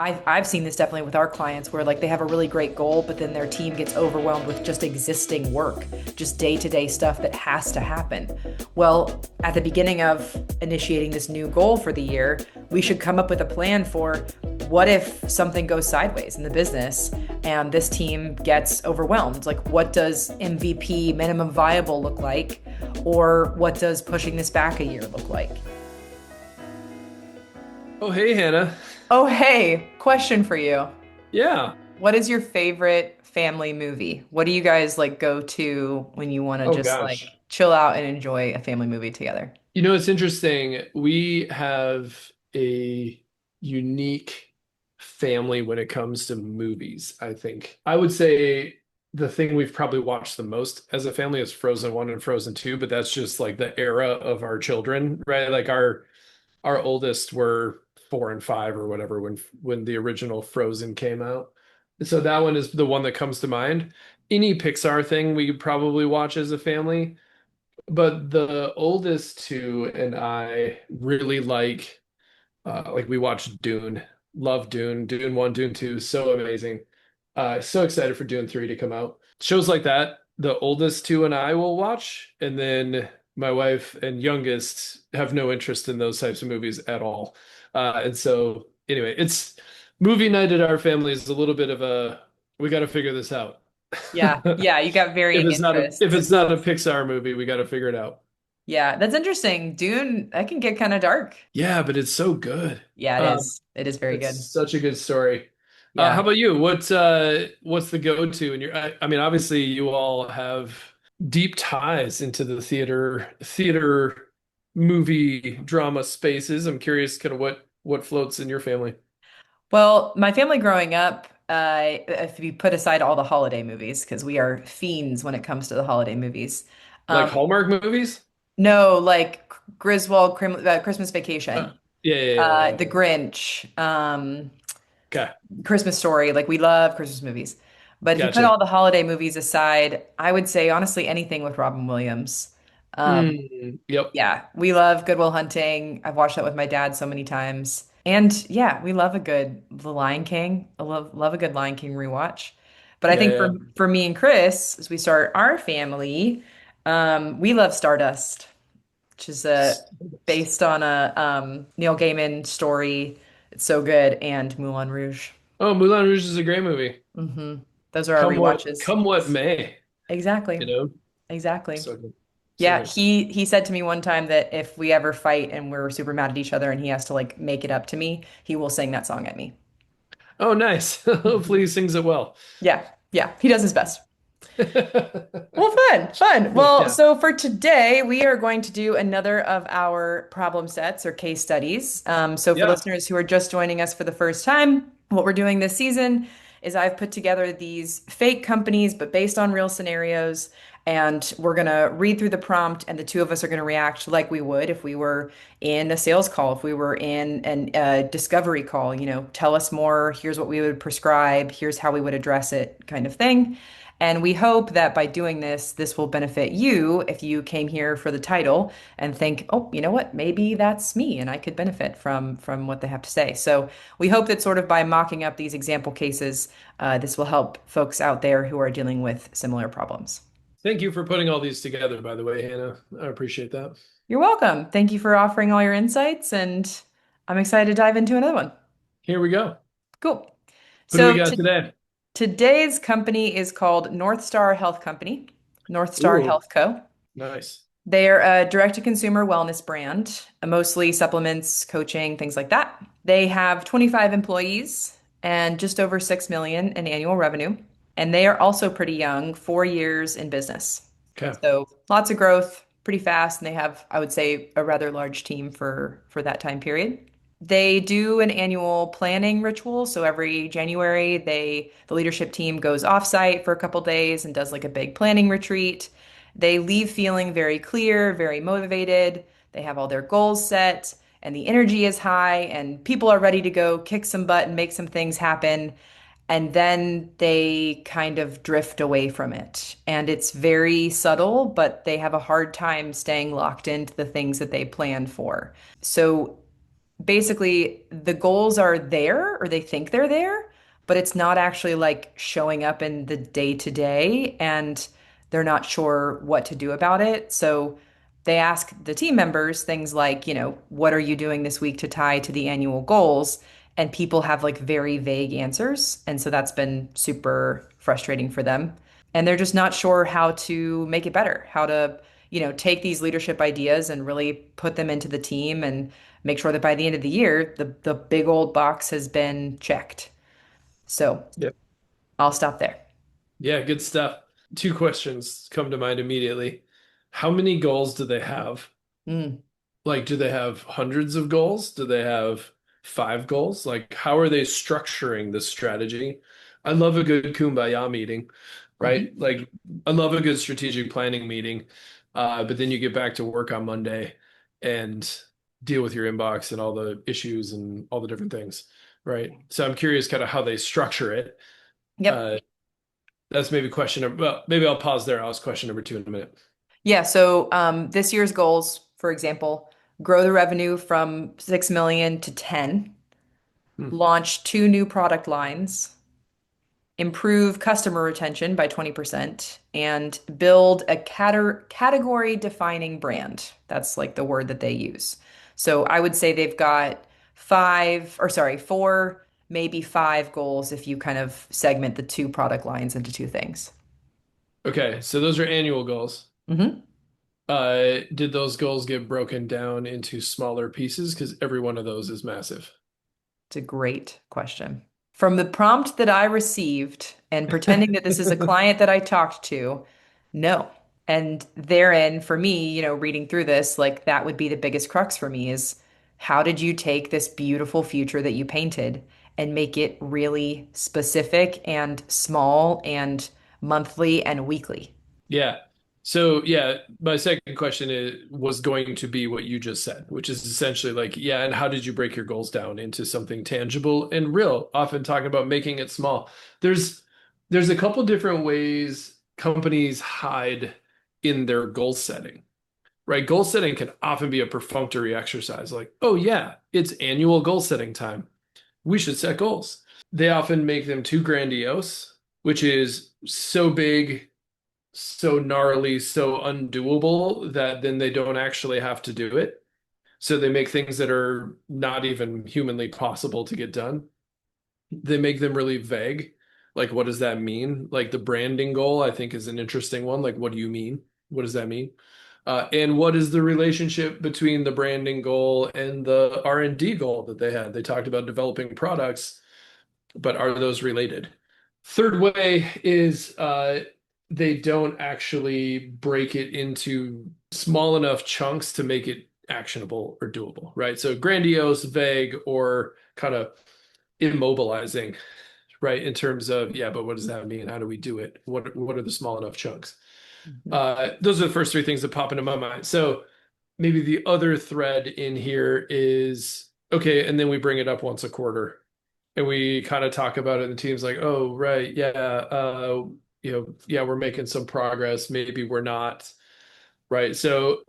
I've seen this definitely with our clients where like they have a really great goal, but then their team gets overwhelmed with just existing work, just day-to-day stuff that has to happen. Well, at the beginning of initiating this new goal for the year, we should come up with a plan for what if something goes sideways in the business and this team gets overwhelmed? Like, what does MVP, minimum viable, look like? Or what does pushing this back a year look like? Oh, hey, Hannah. Oh, hey, question for you. Yeah. What is your favorite family movie? What do you guys like go to when you want to Oh, just like gosh. chill out and enjoy a family movie together? It's interesting. We have a unique family when it comes to movies, I think. I would say the thing we've probably watched the most as a family is Frozen 1 and Frozen 2, but that's just like the era of our children, right? Like our oldest were 4 and 5 or whatever when the original Frozen came out. So that one is the one that comes to mind. Any Pixar thing we probably watch as a family, but the oldest two and I really like we watched Dune. Love Dune, Dune 1, Dune 2, so amazing. So excited for Dune 3 to come out. Shows like that, the oldest two and I will watch, and then my wife and youngest have no interest in those types of movies at all. And so anyway, it's movie night at our family is a little bit of a we got to figure this out. Yeah, yeah, you got If varying it's not a if interests. it's not a Pixar movie, we got to figure it out. Yeah, that's interesting. Dune, that can get kind of dark. Yeah, but it's so good. Yeah, it Um, is. It is very it's good. such a good story. How Yeah. about you? What's the go-to? And I mean, obviously, you all have deep ties into the theater, movie, drama spaces. I'm curious, kind of what floats in your family, Well, my family growing up, if you put aside all the holiday movies, because we are fiends when it comes to the holiday movies. like Um, Hallmark movies. no, like Christmas Uh, Vacation, yeah, yeah, yeah, yeah. The Grinch, Okay, Christmas Story. Like we love Christmas movies. But if you put gotcha. all the holiday movies aside, I would say honestly anything with Robin Williams. Um, Yep. yeah, we love Good Will Hunting. I've watched that with my dad so many times. And yeah, we love a good The Lion King. I love a good Lion King rewatch. But I Yeah, think yeah. for me and Chris, as we start our family, we love Stardust, which is based on a Neil Gaiman story. It's so good, and Moulin Rouge. Oh, Moulin Rouge is a great movie. hmm Those are our rewatches. Come what may, Exactly. you know. Exactly. So good. So Yeah, good. he said to me one time that if we ever fight and we're super mad at each other and he has to like make it up to me, he will sing that song at me. Oh, nice. Hopefully he sings it well. Yeah, yeah, he does his best. Well, fun, fun. Well, Yeah. so for today, we are going to do another of our problem sets or case studies. So for Yeah. listeners who are just joining us for the first time, what we're doing this season is I've put together these fake companies, but based on real scenarios. And we're going to read through the prompt, and the two of us are going to react like we would if we were in a sales call, if we were in a discovery call, tell us more, here's what we would prescribe, here's how we would address it, kind of thing. And we hope that by doing this, this will benefit you if you came here for the title and think, oh, you know what? Maybe that's me and I could benefit from what they have to say. So we hope that sort of by mocking up these example cases, this will help folks out there who are dealing with similar problems. Thank you for putting all these together, by the way, Hannah. I appreciate that. You're welcome. Thank you for offering all your insights, and I'm excited to dive into another one. Here we go. Cool. What do we So got today? today's company is called North Star Health Company, North Star Ooh, Health Co. nice. They're a direct-to-consumer wellness brand, mostly supplements, coaching, things like that. They have 25 employees and just over 6 million in annual revenue. And they are also pretty young, 4 years in business. Okay. So lots of growth, pretty fast, and they have, I would say, a rather large team for that time period. They do an annual planning ritual. So every January, the leadership team goes offsite for a couple days and does like a big planning retreat. They leave feeling very clear, very motivated. They have all their goals set, and the energy is high, and people are ready to go kick some butt and make some things happen. And then they kind of drift away from it. And it's very subtle, but they have a hard time staying locked into the things that they planned for. So basically the goals are there or they think they're there, but it's not actually like showing up in the day to day and they're not sure what to do about it. So they ask the team members things like, what are you doing this week to tie to the annual goals? And people have like very vague answers. And so that's been super frustrating for them. And they're just not sure how to make it better, how to, take these leadership ideas and really put them into the team and make sure that by the end of the year, the big old box has been checked. So Yep. I'll stop there. Yeah, good stuff. Two questions come to mind immediately. How many goals do they have? Mm. Like, do they have hundreds of goals? Do they have five goals? Like, how are they structuring this strategy? I love a good kumbaya meeting, right? Mhm. Like, I love a good strategic planning meeting. But then you get back to work on Monday and deal with your inbox and all the issues and all the different things, right? So I'm curious kind of how they structure it. Yep. Uh, that's maybe question number, well, maybe I'll pause there. I'll ask question number two in a minute. Yeah. So this year's goals, for example, grow the revenue from 6 million to 10, Hmm. launch two new product lines, improve customer retention by 20%, and build a category defining brand. That's like the word that they use. So I would say they've got four, maybe five goals if you kind of segment the two product lines into two things. Okay, so those are annual goals. Hmm. Did those goals get broken down into smaller pieces? Because every one of those is massive. It's a great question. From the prompt that I received and pretending that this is a client that I talked to, no. And therein, for me, reading through this, like that would be the biggest crux for me is how did you take this beautiful future that you painted and make it really specific and small and monthly and weekly? Yeah. So yeah, my second question was going to be what you just said, which is essentially like, yeah, and how did you break your goals down into something tangible and real? Often talking about making it small. There's there's a couple different ways companies hide in their goal setting, right? Goal setting can often be a perfunctory exercise, like, oh yeah, it's annual goal setting time. We should set goals. They often make them too grandiose, which is so big, so gnarly, so undoable that then they don't actually have to do it. So they make things that are not even humanly possible to get done. They make them really vague. Like, what does that mean? Like the branding goal, I think, is an interesting one. Like, what do you mean? What does that mean? And what is the relationship between the branding goal and the R&D goal that they had? They talked about developing products, but are those related? Third way is they don't actually break it into small enough chunks to make it actionable or doable, right? So grandiose, vague, or kind of immobilizing, right? In terms of, yeah, but what does that mean? How do we do it? What are the small enough chunks? Mhm. Those are the first three things that pop into my mind. So maybe the other thread in here is okay, and then we bring it up once a quarter and we kind of talk about it and the team's like, oh right, yeah, yeah, we're making some progress, maybe we're not, right? So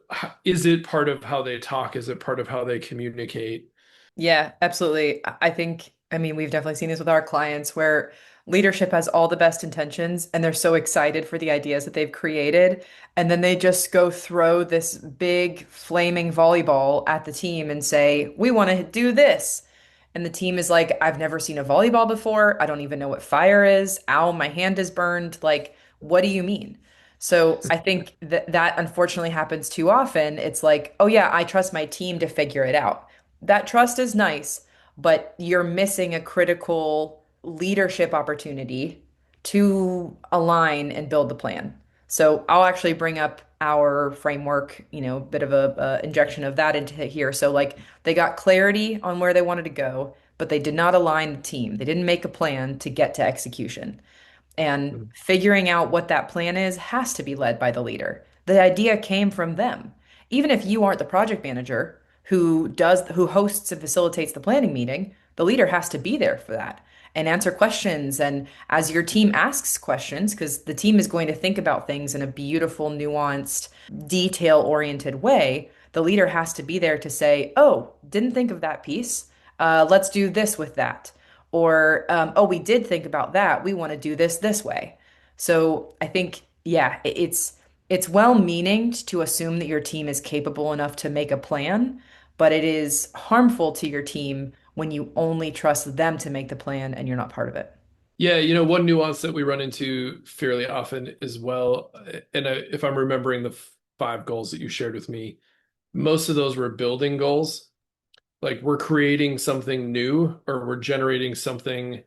is it part of how they talk? Is it part of how they communicate? Yeah, absolutely. I think, I mean, we've definitely seen this with our clients where leadership has all the best intentions and they're so excited for the ideas that they've created. And then they just go throw this big flaming volleyball at the team and say, we want to do this. And the team is like, I've never seen a volleyball before. I don't even know what fire is. Ow, my hand is burned. Like, what do you mean? So I think that unfortunately happens too often. It's like, oh yeah, I trust my team to figure it out. That trust is nice, but you're missing a critical leadership opportunity to align and build the plan. So I'll actually bring up our framework, a bit of a injection of that into here. So like they got clarity on where they wanted to go, but they did not align the team. They didn't make a plan to get to execution. And Mhm. figuring out what that plan is has to be led by the leader. The idea came from them. Even if you aren't the project manager who hosts and facilitates the planning meeting, the leader has to be there for that and answer questions. And as your team asks questions, because the team is going to think about things in a beautiful, nuanced, detail-oriented way, The leader has to be there to say, oh, didn't think of that piece. Let's do this with that. Or, oh, we did think about that. We want to do this way. So I think, yeah, it's well-meaning to assume that your team is capable enough to make a plan, but it is harmful to your team when you only trust them to make the plan and you're not part of it. Yeah, you know, one nuance that we run into fairly often as well, and if I'm remembering the five goals that you shared with me, most of those were building goals. Like we're creating something new or we're generating something,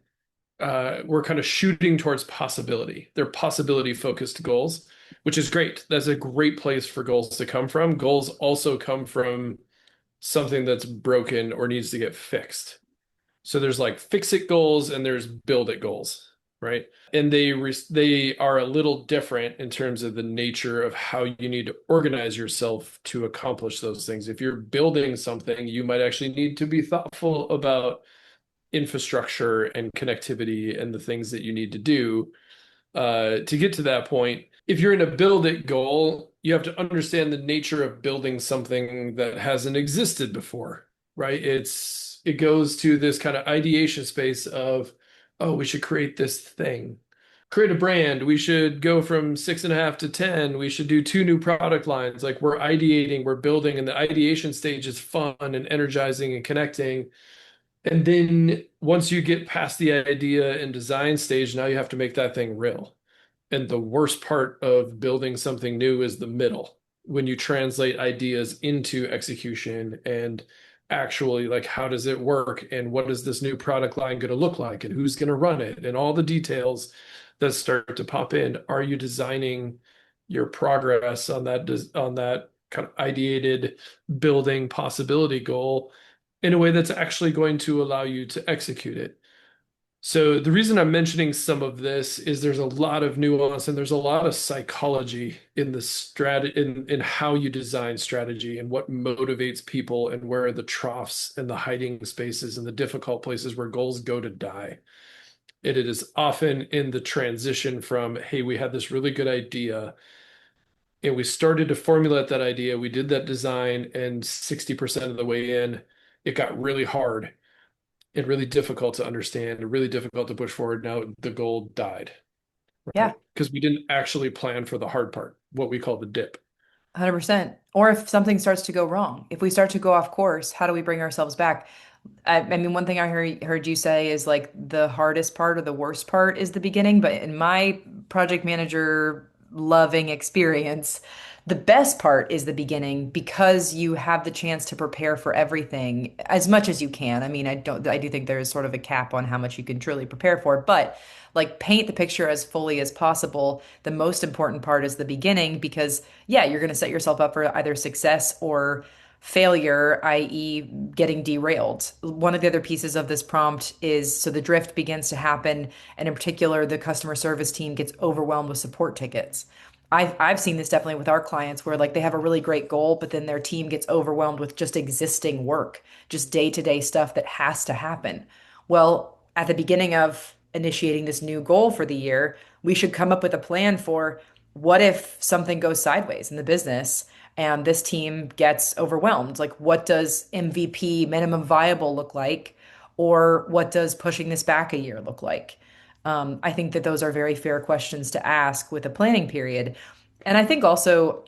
we're kind of shooting towards possibility. They're possibility focused goals, which is great. That's a great place for goals to come from. Goals also come from something that's broken or needs to get fixed. So there's like fix it goals and there's build it goals, right? And they are a little different in terms of the nature of how you need to organize yourself to accomplish those things. If you're building something, you might actually need to be thoughtful about infrastructure and connectivity and the things that you need to do to get to that point. If you're in a build it goal, you have to understand the nature of building something that hasn't existed before, right? It goes to this kind of ideation space of, oh, we should create this thing, create a brand. We should go from 6.5 to 10. We should do two new product lines. Like we're ideating, we're building, and the ideation stage is fun and energizing and connecting. And then once you get past the idea and design stage, now you have to make that thing real. And the worst part of building something new is the middle, when you translate ideas into execution and actually like how does it work and what is this new product line going to look like and who's going to run it and all the details that start to pop in. Are you designing your progress on that kind of ideated building possibility goal in a way that's actually going to allow you to execute it? So the reason I'm mentioning some of this is there's a lot of nuance and there's a lot of psychology in the in how you design strategy and what motivates people and where are the troughs and the hiding spaces and the difficult places where goals go to die. And it is often in the transition from, hey, we had this really good idea and we started to formulate that idea, we did that design, and 60% of the way in, it got really hard and really difficult to understand and really difficult to push forward. Now the goal died, Yeah, right? Because we didn't actually plan for the hard part, what we call the dip. 100%. Or if something starts to go wrong, if we start to go off course, how do we bring ourselves back? I mean, one thing I heard you say is like the hardest part or the worst part is the beginning, but in my project manager loving experience, the best part is the beginning because you have the chance to prepare for everything as much as you can. I mean, I do think there is sort of a cap on how much you can truly prepare for, but like paint the picture as fully as possible. The most important part is the beginning because, yeah, you're going to set yourself up for either success or failure, i.e., getting derailed. One of the other pieces of this prompt is so the drift begins to happen, and in particular, the customer service team gets overwhelmed with support tickets. I've seen this definitely with our clients where like they have a really great goal, but then their team gets overwhelmed with just existing work, just day-to-day stuff that has to happen. Well, at the beginning of initiating this new goal for the year, we should come up with a plan for what if something goes sideways in the business and this team gets overwhelmed? Like, what does MVP, minimum viable, look like? Or what does pushing this back a year look like? I think that those are very fair questions to ask with a planning period. And I think also,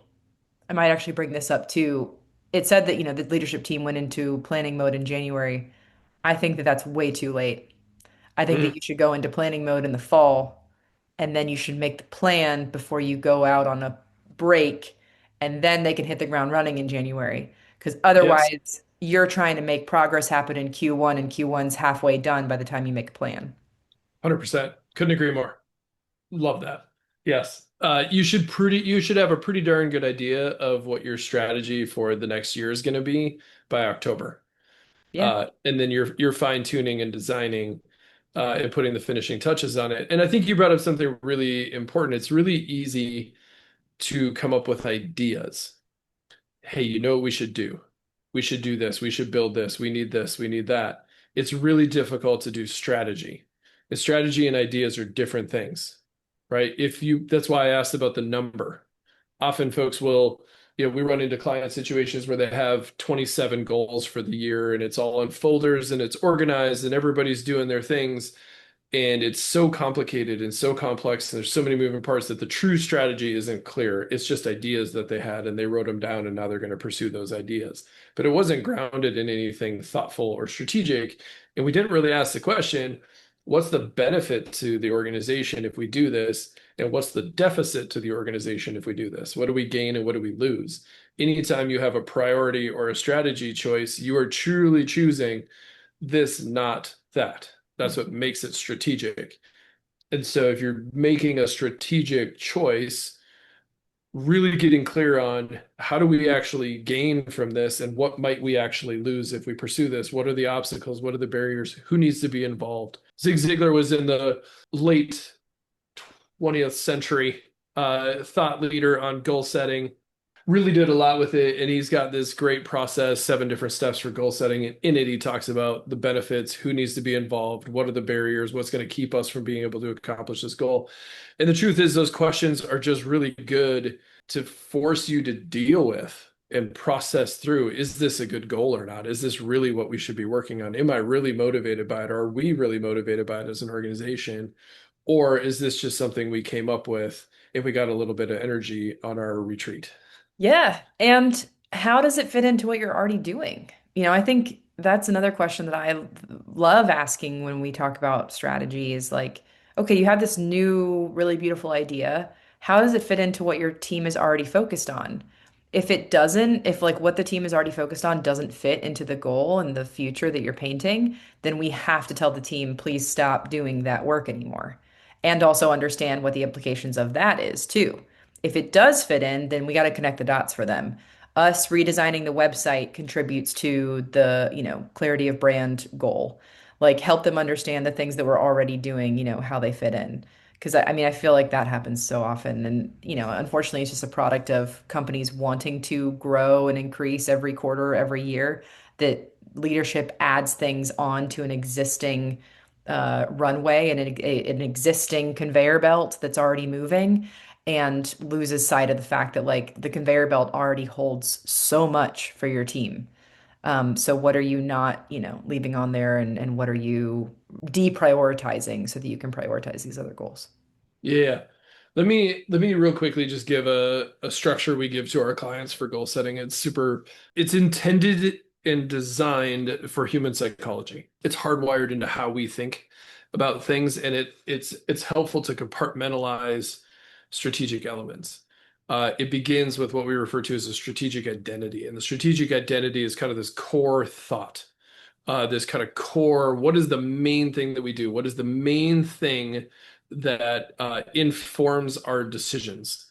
I might actually bring this up too. It said that, the leadership team went into planning mode in January. I think that that's way too late. I think that Mm, you should go into planning mode in the fall, and then you should make the plan before you go out on a break, and then they can hit the ground running in January. Because yes, otherwise, you're trying to make progress happen in Q1, and Q1's halfway done by the time you make a plan. 100%. Couldn't agree more. Love that. Yes. You should have a pretty darn good idea of what your strategy for the next year is going to be by October. Yeah. And then you're fine tuning and designing and putting the finishing touches on it. And I think you brought up something really important. It's really easy to come up with ideas. Hey, you know what we should do? We should do this. We should build this. We need this. We need that. It's really difficult to do strategy. And strategy and ideas are different things, right? That's why I asked about the number. Often folks will we run into client situations where they have 27 goals for the year and it's all in folders and it's organized and everybody's doing their things. And it's so complicated and so complex, and there's so many moving parts that the true strategy isn't clear. It's just ideas that they had, and they wrote them down, and now they're going to pursue those ideas. But it wasn't grounded in anything thoughtful or strategic. And we didn't really ask the question, what's the benefit to the organization if we do this? And what's the deficit to the organization if we do this? What do we gain and what do we lose? Anytime you have a priority or a strategy choice, you are truly choosing this, not that. That's what makes it strategic. And so if you're making a strategic choice, really getting clear on how do we actually gain from this and what might we actually lose if we pursue this? What are the obstacles? What are the barriers? Who needs to be involved? Zig Ziglar was in the late 20th century thought leader on goal setting, really did a lot with it. And he's got this great process, 7 different steps for goal setting. And in it, he talks about the benefits, who needs to be involved, what are the barriers, what's going to keep us from being able to accomplish this goal. And the truth is, those questions are just really good to force you to deal with and process through. Is this a good goal or not? Is this really what we should be working on? Am I really motivated by it? Or are we really motivated by it as an organization? Or is this just something we came up with if we got a little bit of energy on our retreat? Yeah. And how does it fit into what you're already doing? I think that's another question that I love asking when we talk about strategy is like, okay, you have this new, really beautiful idea. How does it fit into what your team is already focused on? If it doesn't, if like what the team is already focused on doesn't fit into the goal and the future that you're painting, then we have to tell the team, please stop doing that work anymore. And also understand what the implications of that is too. If it does fit in, then we got to connect the dots for them. Us redesigning the website contributes to the, clarity of brand goal. Like help them understand the things that we're already doing, how they fit in. Because I mean, I feel like that happens so often. And, unfortunately, it's just a product of companies wanting to grow and increase every quarter, every year, that leadership adds things on to an existing runway and an existing conveyor belt that's already moving and loses sight of the fact that like the conveyor belt already holds so much for your team. So what are you not, leaving on there and what are you deprioritizing so that you can prioritize these other goals? Yeah. Let me real quickly just give a structure we give to our clients for goal setting. It's intended and designed for human psychology. It's hardwired into how we think about things, and it's helpful to compartmentalize strategic elements. It begins with what we refer to as a strategic identity, and the strategic identity is kind of this core thought, this kind of core, what is the main thing that we do? What is the main thing that informs our decisions?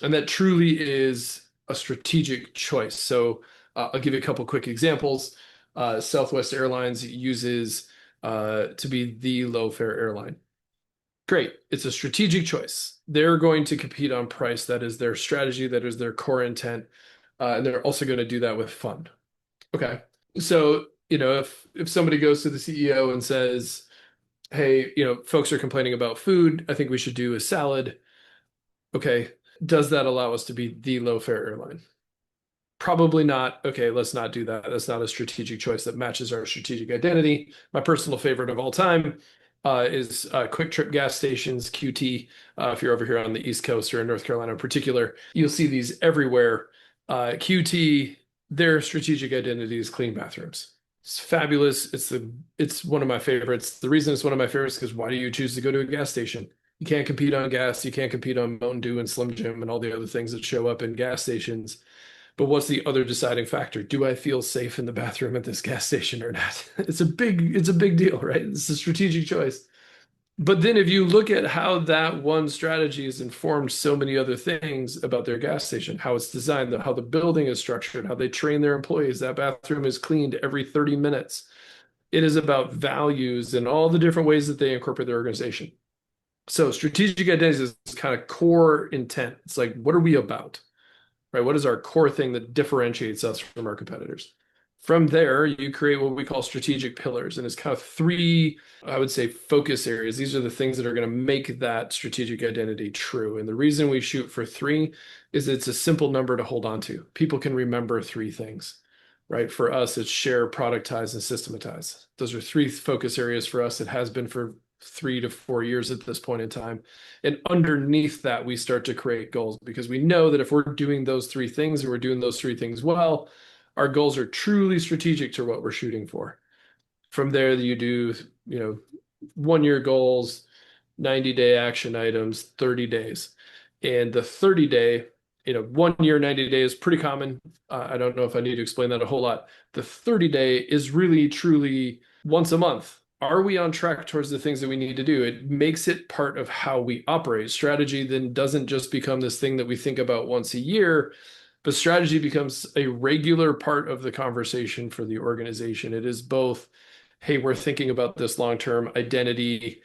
And that truly is a strategic choice. So I'll give you a couple quick examples. Southwest Airlines uses to be the low fare airline. Great. It's a strategic choice. They're going to compete on price. That is their strategy. That is their core intent. And they're also going to do that with fun. Okay. So, if somebody goes to the CEO and says, hey, folks are complaining about food, I think we should do a salad. Okay. Does that allow us to be the low fare airline? Probably not. Okay, let's not do that. That's not a strategic choice that matches our strategic identity. My personal favorite of all time is Quick Trip gas stations, QT. If you're over here on the East Coast or in North Carolina in particular, you'll see these everywhere. QT, their strategic identity is clean bathrooms. It's fabulous. It's one of my favorites. The reason it's one of my favorites is because why do you choose to go to a gas station? You can't compete on gas. You can't compete on Mountain Dew and Slim Jim and all the other things that show up in gas stations. But what's the other deciding factor? Do I feel safe in the bathroom at this gas station or not? It's a big deal, right? It's a strategic choice. But then if you look at how that one strategy has informed so many other things about their gas station, how it's designed, how the building is structured, how they train their employees, that bathroom is cleaned every 30 minutes. It is about values and all the different ways that they incorporate their organization. So strategic identity is kind of core intent. It's like, what are we about? Right? What is our core thing that differentiates us from our competitors? From there, you create what we call strategic pillars, and it's kind of three, I would say, focus areas. These are the things that are going to make that strategic identity true. And the reason we shoot for three is it's a simple number to hold on to. People can remember three things, right? For us, it's share, productize, and systematize. Those are three focus areas for us. It has been for 3 to 4 years at this point in time. And underneath that, we start to create goals because we know that if we're doing those three things and we're doing those three things well, our goals are truly strategic to what we're shooting for. From there, you do, 1 year goals, 90-day action items, 30 days. And the 30-day, 1 year, 90 days, pretty common. I don't know if I need to explain that a whole lot. The 30-day is really, truly once a month. Are we on track towards the things that we need to do? It makes it part of how we operate. Strategy then doesn't just become this thing that we think about once a year, but strategy becomes a regular part of the conversation for the organization. It is both, hey, we're thinking about this long-term identity,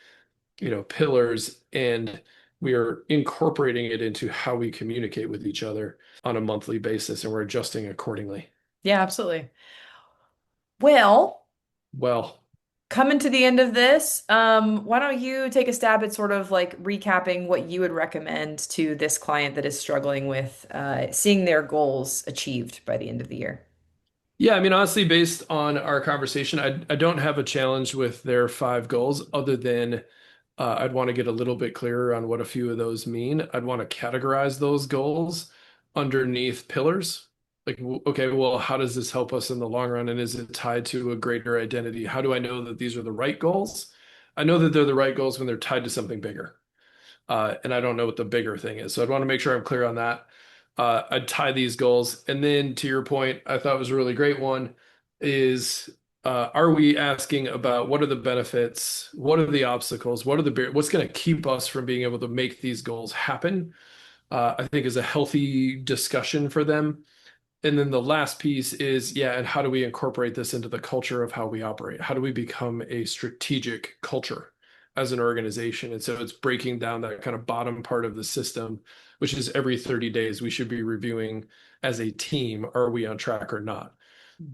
pillars, and we are incorporating it into how we communicate with each other on a monthly basis, and we're adjusting accordingly. Yeah, absolutely. Well, Well, coming to the end of this, why don't you take a stab at sort of like recapping what you would recommend to this client that is struggling with seeing their goals achieved by the end of the year? yeah, I mean, honestly, based on our conversation, I don't have a challenge with their 5 goals other than I'd want to get a little bit clearer on what a few of those mean. I'd want to categorize those goals underneath pillars. Like, okay, well, how does this help us in the long run? And is it tied to a greater identity? How do I know that these are the right goals? I know that they're the right goals when they're tied to something bigger. And I don't know what the bigger thing is. So I'd want to make sure I'm clear on that. I'd tie these goals. And then to your point, I thought was a really great one is are we asking about what are the benefits? What are the obstacles? What's going to keep us from being able to make these goals happen? I think is a healthy discussion for them. And then the last piece is, yeah, and how do we incorporate this into the culture of how we operate? How do we become a strategic culture as an organization? And so it's breaking down that kind of bottom part of the system, which is every 30 days we should be reviewing as a team, are we on track or not?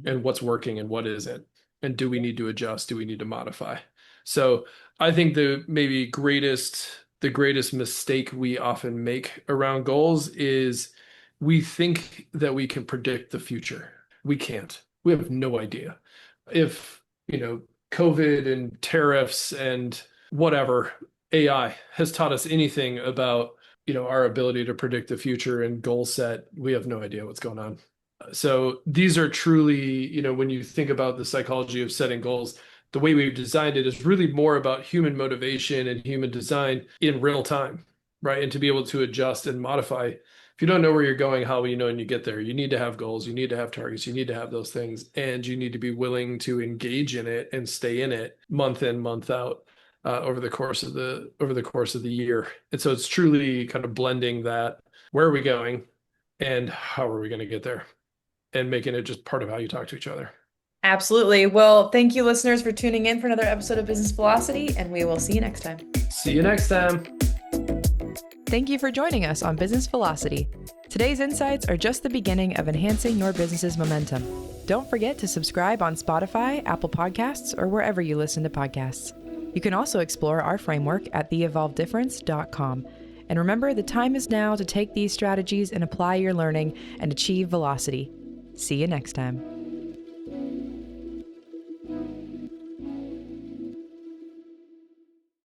And what's working and what isn't? And do we need to adjust? Do we need to modify? So I think the greatest mistake we often make around goals is we think that we can predict the future. We can't. We have no idea. If, COVID and tariffs and whatever AI has taught us anything about, our ability to predict the future and goal set, we have no idea what's going on. So these are truly, when you think about the psychology of setting goals, the way we've designed it is really more about human motivation and human design in real time, right? And to be able to adjust and modify. If you don't know where you're going, how will you know when you get there? You need to have goals, you need to have targets, you need to have those things, and you need to be willing to engage in it and stay in it month in, month out. Over the course of the year. And so it's truly kind of blending that. Where are we going and how are we going to get there? And making it just part of how you talk to each other. Absolutely. Well, thank you, listeners, for tuning in for another episode of Business Velocity, and we will see you next time. See you next time. Thank you for joining us on Business Velocity. Today's insights are just the beginning of enhancing your business's momentum. Don't forget to subscribe on Spotify, Apple Podcasts, or wherever you listen to podcasts. You can also explore our framework at theevolveddifference.com. And remember, the time is now to take these strategies and apply your learning and achieve velocity. See you next time.